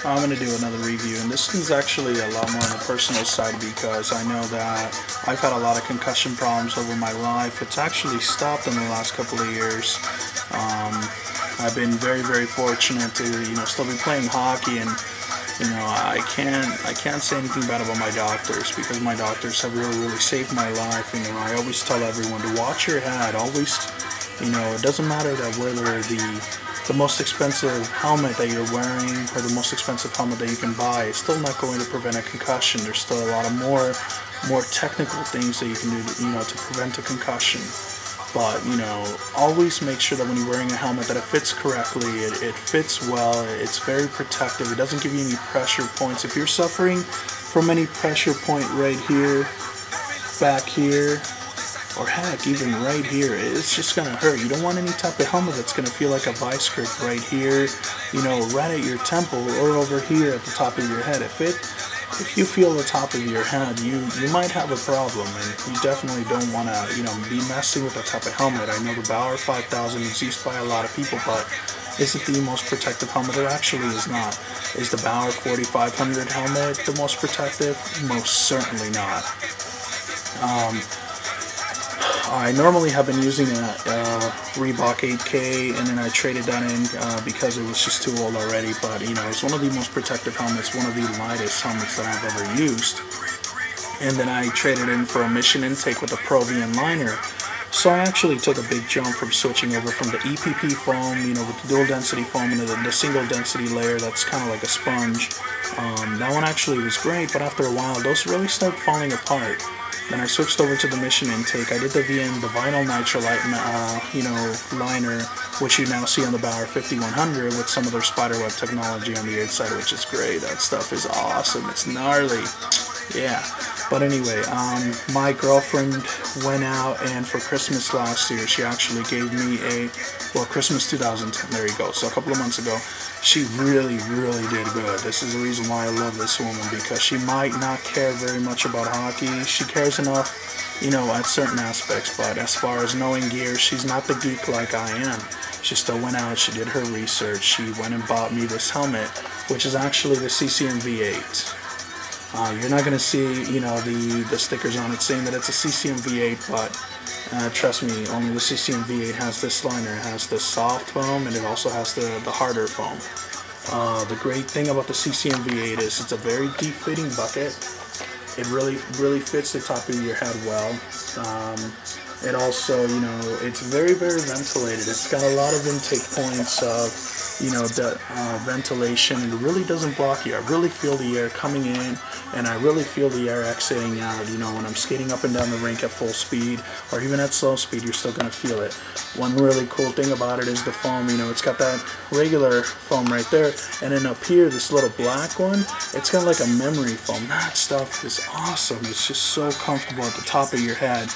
I'm going to do another review, and this is actually a lot more on the personal side because I know that I've had a lot of concussion problems over my life. It's actually stopped in the last couple of years. I've been very, very fortunate to, still be playing hockey, and I can't say anything bad about my doctors because my doctors have really, really saved my life. I always tell everyone to watch your head. Always, it doesn't matter that whether the most expensive helmet that you're wearing or the most expensive helmet that you can buy is still not going to prevent a concussion. There's still a lot of more technical things that you can do to prevent a concussion. But always make sure that when you're wearing a helmet that it fits correctly, it fits well, it's very protective, it doesn't give you any pressure points. If you're suffering from any pressure point right here, back here, or heck, even right here, it's just gonna hurt. You don't want any type of helmet that's gonna feel like a vice grip right here, right at your temple or over here at the top of your head. If you feel the top of your head, you might have a problem, and you definitely don't want to, be messing with that type of helmet. I know the Bauer 5000 is used by a lot of people, but is it the most protective helmet? It actually is not. Is the Bauer 4500 helmet the most protective? Most certainly not. I normally have been using a Reebok 8K, and then I traded that in because it was just too old already, but it's one of the most protective helmets, one of the lightest helmets that I've ever used. And then I traded in for a mission intake with a Pro VN liner. So I actually took a big jump from switching over from the EPP foam, with the dual density foam, into the single density layer that's kind of like a sponge. That one actually was great, but after a while those really start falling apart. Then I switched over to the mission intake. I did the vinyl nitrolite, liner, which you now see on the Bauer 5100 with some of their spiderweb technology on the inside, which is great. That stuff is awesome. It's gnarly. Yeah. But anyway, my girlfriend went out, and for Christmas last year, she actually gave me Christmas 2010, there you go, so a couple of months ago, she really, really did good. This is the reason why I love this woman, because she might not care very much about hockey. She cares enough, at certain aspects, but as far as knowing gear, she's not the geek like I am. She still went out, she did her research, she went and bought me this helmet, which is actually the CCM V08. You're not going to see, the stickers on it saying that it's a CCM V8, but trust me, only the CCM V8 has this liner. It has the soft foam, and it also has the harder foam. The great thing about the CCM V8 is it's a very deep fitting bucket. It really, really fits the top of your head well. It also, it's very, very ventilated. It's got a lot of intake points of, ventilation. It really doesn't block you. I really feel the air coming in, and I really feel the air exiting out. When I'm skating up and down the rink at full speed, or even at slow speed, you're still going to feel it. One really cool thing about it is the foam. It's got that regular foam right there, and then up here, this little black one, it's got like a memory foam. That stuff is awesome. It's just so comfortable at the top of your head.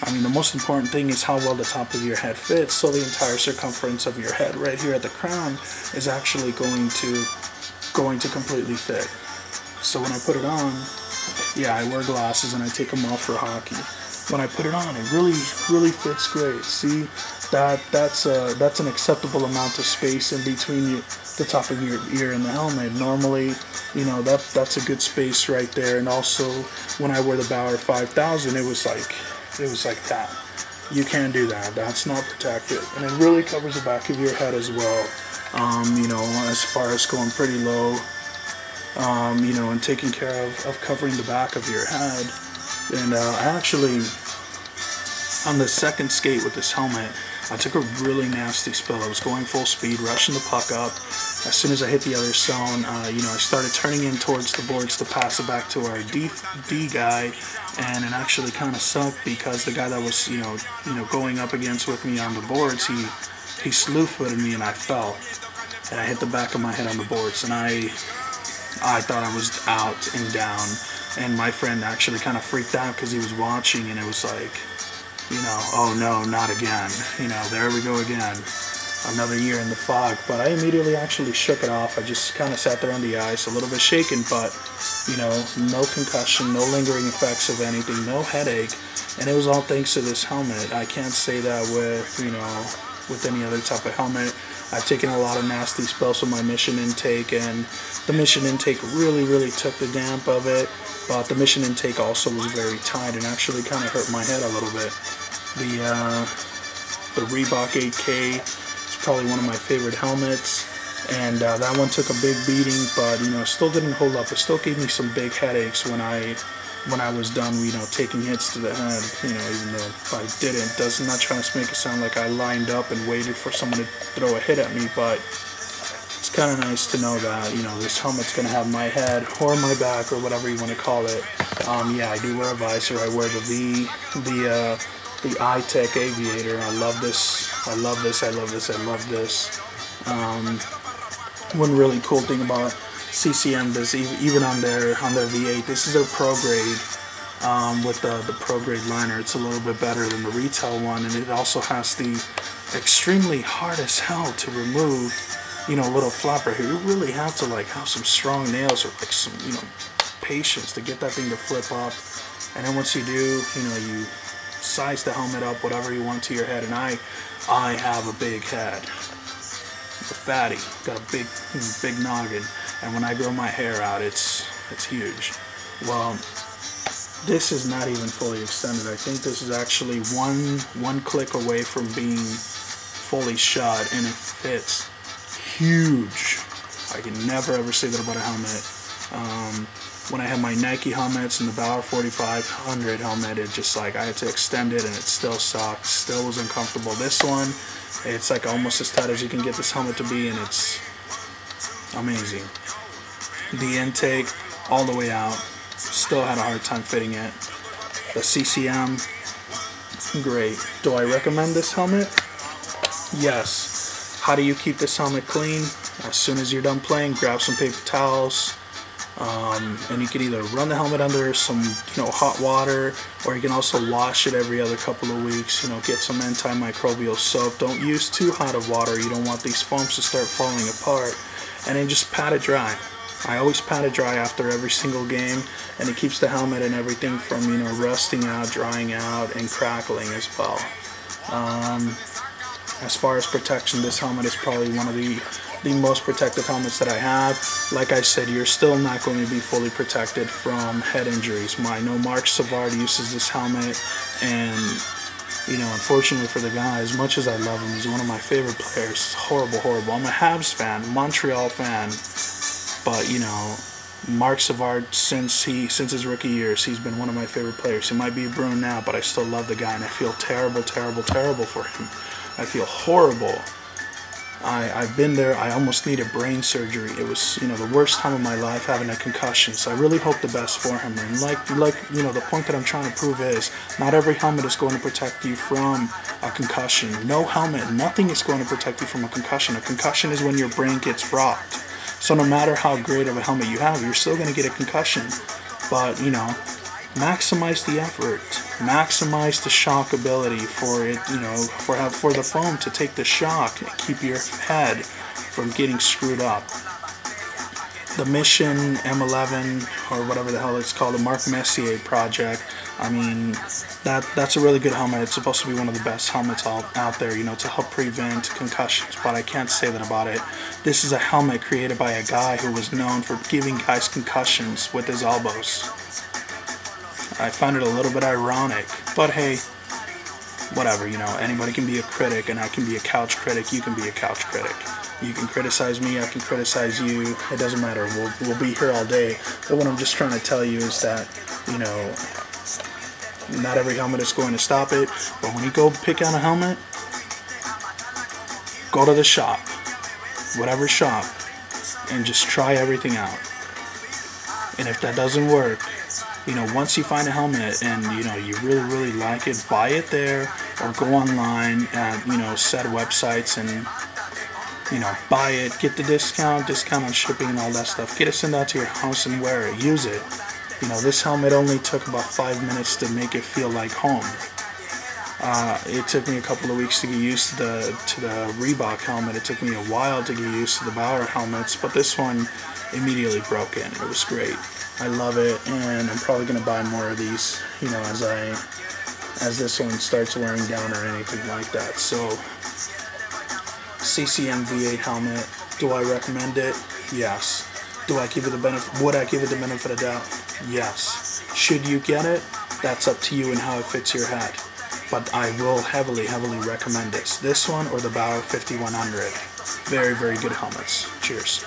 The most important thing is how well the top of your head fits, so the entire circumference of your head right here at the crown is actually going to completely fit. So when I put it on, yeah, I wear glasses and I take them off for hockey. When I put it on, it really, really fits great. See, that's an acceptable amount of space in between the top of your ear and the helmet. Normally, that's a good space right there. And also, when I wear the Bauer 5000, it was like that. You can't do that. That's not protected. And it really covers the back of your head as well. As far as going pretty low, and taking care of covering the back of your head. And I actually, on the second skate with this helmet, I took a really nasty spill. I was going full speed, rushing the puck up. As soon as I hit the other zone, I started turning in towards the boards to pass it back to our D guy, and it actually kind of sucked because the guy that was, going up against with me on the boards, he slew-footed me and I fell, and I hit the back of my head on the boards, and I thought I was out and down, and my friend actually kind of freaked out because he was watching, and it was like, oh no, not again, there we go again. Another year in the fog, but I immediately actually shook it off. I just kind of sat there on the ice, a little bit shaken, but no concussion, no lingering effects of anything, no headache, and it was all thanks to this helmet. I can't say that with any other type of helmet. I've taken a lot of nasty spills with my mission intake, and the mission intake really took the damp of it, but the mission intake also was very tight and actually kind of hurt my head a little bit. The Reebok 8K is probably one of my favorite helmets, and that one took a big beating, but still didn't hold up. It still gave me some big headaches when I was done, taking hits to the head. Even though I didn't, not trying to make it sound like I lined up and waited for someone to throw a hit at me, but it's kind of nice to know that this helmet's gonna have my head or my back or whatever you want to call it. Yeah, I do wear a visor. I wear the iTech Aviator. I love this. I love this. I love this. I love this. One really cool thing about CCM is even on their V8, this is their pro grade. With the pro grade liner, it's a little bit better than the retail one, and it also has the extremely hard as hell to remove, little flapper here. You really have to have some strong nails or some patience to get that thing to flip up. And then once you do, you size the helmet up whatever you want to your head. And I have a big head, a fatty, got a big noggin, and when I grow my hair out, it's huge. Well, this is not even fully extended. I think this is actually one click away from being fully shut, and it fits huge. I can never ever say that about a helmet. When I had my Nike helmets and the Bauer 4500 helmet, it just I had to extend it and it still sucked, still was uncomfortable. This one, it's almost as tight as you can get this helmet to be, and it's amazing. The intake all the way out, still had a hard time fitting it. The CCM, great. Do I recommend this helmet? Yes. How do you keep this helmet clean? As soon as you're done playing, grab some paper towels, and you can either run the helmet under some hot water, or you can also wash it every other couple of weeks. Get some antimicrobial soap. Don't use too hot of water. You don't want these foams to start falling apart. And then just pat it dry. I always pat it dry after every single game, and it keeps the helmet and everything from rusting out, drying out, and crackling as well. As far as protection, this helmet is probably one of the most protective helmets that I have. Like I said, you're still not going to be fully protected from head injuries. I know Mark Savard uses this helmet, and unfortunately for the guy, as much as I love him, he's one of my favorite players. Horrible. I'm a Habs fan, Montreal fan, but Mark Savard, since his rookie years, he's been one of my favorite players. He might be a Bruin now, but I still love the guy, and I feel terrible for him. I feel horrible. I've been there. I almost needed brain surgery. It was, the worst time of my life, having a concussion. So I really hope the best for him. And the point that I'm trying to prove is, not every helmet is going to protect you from a concussion. No helmet, nothing is going to protect you from a concussion. A concussion is when your brain gets rocked. So no matter how great of a helmet you have, you're still going to get a concussion. But, maximize the effort, maximize the shock ability for it, for the foam to take the shock and keep your head from getting screwed up. The Mission M11, or whatever the hell it's called, the Marc Messier project, I mean, that's a really good helmet. It's supposed to be one of the best helmets out there, to help prevent concussions, but I can't say that about it. This is a helmet created by a guy who was known for giving guys concussions with his elbows. I find it a little bit ironic, but hey, whatever, anybody can be a critic, and I can be a couch critic, you can be a couch critic. You can criticize me, I can criticize you, it doesn't matter, we'll be here all day. But what I'm just trying to tell you is that, not every helmet is going to stop it, but when you go pick out a helmet, go to the shop, whatever shop, and just try everything out. And if that doesn't work, once you find a helmet and, you really like it, buy it there, or go online at, said websites and, buy it, get the discount on shipping and all that stuff. Get it sent out to your house and wear it, use it. This helmet only took about 5 minutes to make it feel like home. It took me a couple of weeks to get used to the Reebok helmet. It took me a while to get used to the Bauer helmets, but this one immediately broke in. It was great. I love it, and I'm probably going to buy more of these, as this one starts wearing down or anything like that. So CCM V08 helmet. Do I recommend it? Yes. Do I give it the benefit? Would I give it the benefit of doubt? Yes. Should you get it? That's up to you and how it fits your head. But I will heavily recommend this. This one or the Bauer 5100. Very, very good helmets. Cheers.